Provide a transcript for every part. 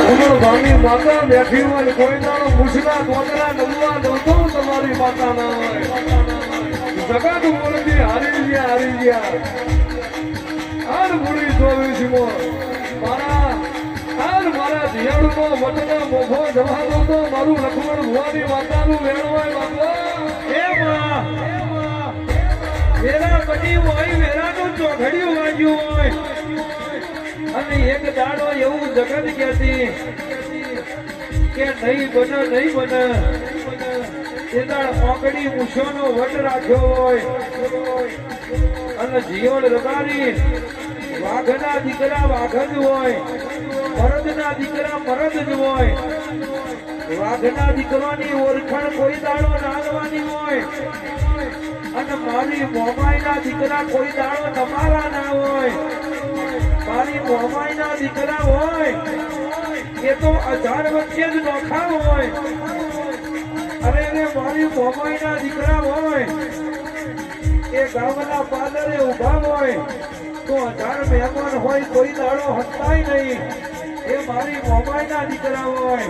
મારી માતા બેઠી હોય કોઈ દાડો મુછના કોતરા નમવા દઉં તમારી માતા ના હોય જગત બોલતી હારી ગયા આર મૂડી જોવી છે મારા દિયાળુનો વટના મોભો જવા દો તો મારું લખમણ ભુવાની માતાનું વેણ હોય બાપા વેરા બની હોય વેરાનું ચોઘડિયું વાગ્યું હોય અને એક દાડો એવું જગત કહેતી કે નહીં બને એદાળ મોકડી મૂછોનો વટ રાખ્યો હોય અને જીવન રગારી વાઘના દીકરા વાઘ જ હોય મરદના દીકરા મરદ જ હોય વાઘના દીકરાની ઓળખાણ કોઈ દાડો નાગવાની હોય અને મારી મોમાઈના દીકરા કોઈ દાડો તમારા ના હોય મારી મોમાઈના દીકરા હોય એ તો 1000 વચ્ચે જ નોખા હોય અરે મારી મોમાઈના દીકરા હોય એ ગામના પાદરે ઉભા હોય તો 1000 મહેમાન હોય કોઈ દાડો હટતાય નહીં એ મારી મોમાઈના દીકરા હોય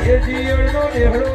એ જીવનો નેહળો